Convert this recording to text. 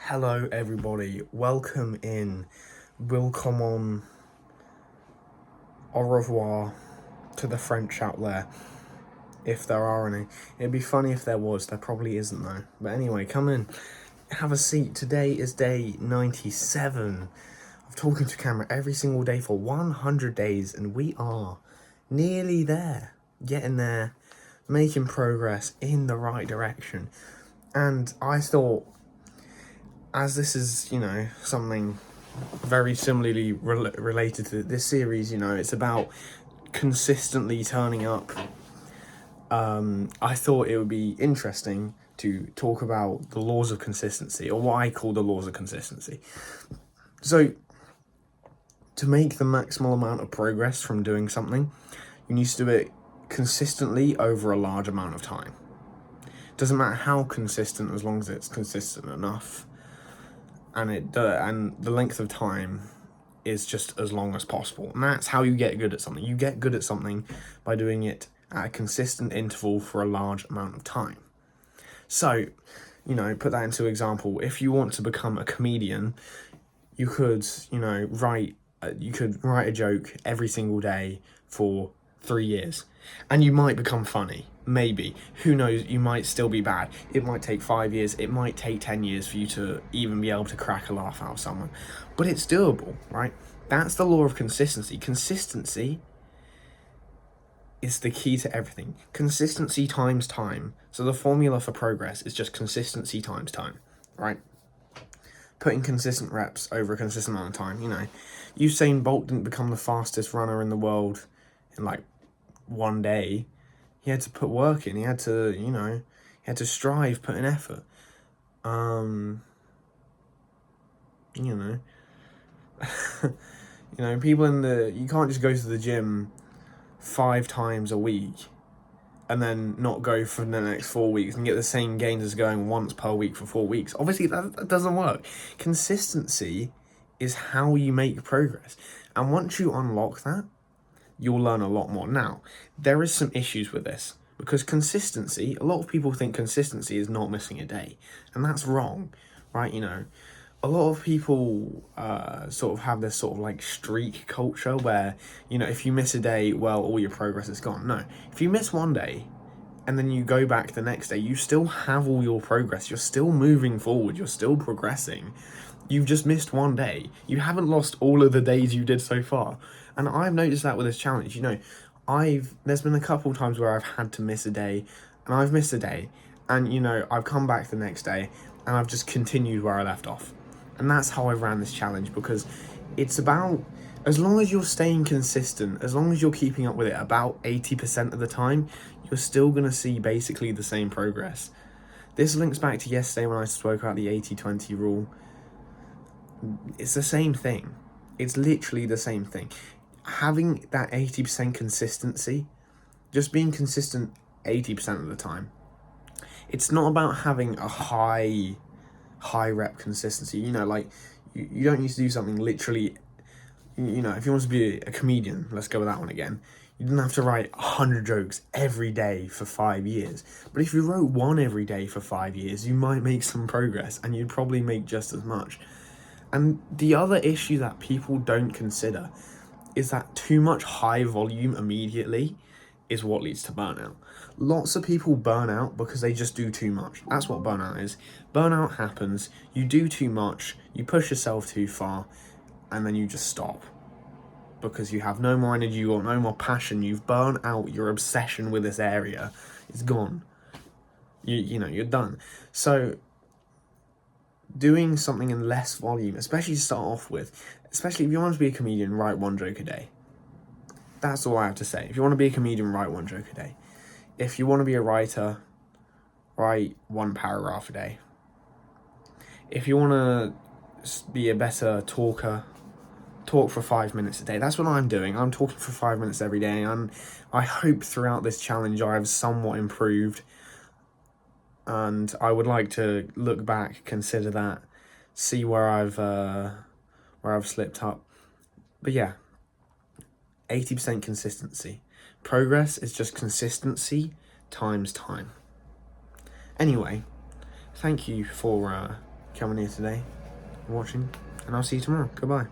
Hello everybody, welcome in, willkommen, au revoir to the French out there, if there are any. It'd be funny if there was, there probably isn't though. But anyway, come in, have a seat. Today is day 97 of talking to camera every single day for 100 days, and we are nearly there, getting there, making progress in the right direction. And I thought, as this is, something very similarly related to this series, it's about consistently turning up. I thought it would be interesting to talk about the laws of consistency, or what I call the laws of consistency. So, to make the maximal amount of progress from doing something, you need to do it consistently over a large amount of time. Doesn't matter how consistent, as long as it's consistent enough. And the length of time is just as long as possible. And that's how you get good at something. You get good at something by doing it at a consistent interval for a large amount of time. So, put that into example. If you want to become a comedian, you could, write a joke every single day for 3 years. And you might become funny. Maybe. Who knows? You might still be bad. It might take 5 years. It might take 10 years for you to even be able to crack a laugh out of someone. But it's doable, right? That's the law of consistency. Consistency is the key to everything. Consistency times time. So the formula for progress is just consistency times time, right? Putting consistent reps over a consistent amount of time, Usain Bolt didn't become the fastest runner in the world in one day. He had to put work in. He had to strive, put in effort. People you can't just go to the gym 5 times a week and then not go for the next 4 weeks and get the same gains as going once per week for 4 weeks. Obviously, that doesn't work. Consistency is how you make progress. And once you unlock that, you'll learn a lot more. Now, there is some issues with this, because consistency, a lot of people think consistency is not missing a day, and that's wrong, right? A lot of people sort of have this sort of streak culture where, if you miss a day, well, all your progress is gone. No, if you miss one day and then you go back the next day, you still have all your progress. You're still moving forward. You're still progressing. You've just missed one day. You haven't lost all of the days you did so far. And I've noticed that with this challenge. There's been a couple times where I've had to miss a day, and I've missed a day, and I've come back the next day and I've just continued where I left off. And that's how I ran this challenge, because it's about, as long as you're staying consistent, as long as you're keeping up with it about 80% of the time, you're still going to see basically the same progress. This links back to yesterday when I spoke about the 80-20 rule. It's the same thing. It's literally the same thing. Having that 80% consistency, just being consistent 80% of the time. It's not about having a high rep consistency. You don't need to do something literally, if you want to be a comedian, let's go with that one again. You didn't have to write 100 jokes every day for 5 years. But if you wrote one every day for 5 years, you might make some progress, and you'd probably make just as much. And the other issue that people don't consider is that too much high volume immediately is what leads to burnout. Lots of people burn out because they just do too much. That's what burnout is. Burnout happens, you do too much, you push yourself too far, and then you just stop. Because you have no more energy or no more passion. You've burnt out your obsession with this area. It's gone. You're done. So, doing something in less volume, especially to start off with, especially if you want to be a comedian, write 1 joke a day. That's all I have to say. If you want to be a comedian, write 1 joke a day. If you want to be a writer, write 1 paragraph a day. If you want to be a better talker, talk for 5 minutes a day. That's what I'm doing. I'm talking for 5 minutes every day, and I hope throughout this challenge I have somewhat improved. And I would like to look back, consider that, see where I've slipped up. But yeah, 80% consistency. Progress is just consistency times time. Anyway, thank you for coming here today, watching, and I'll see you tomorrow. Goodbye.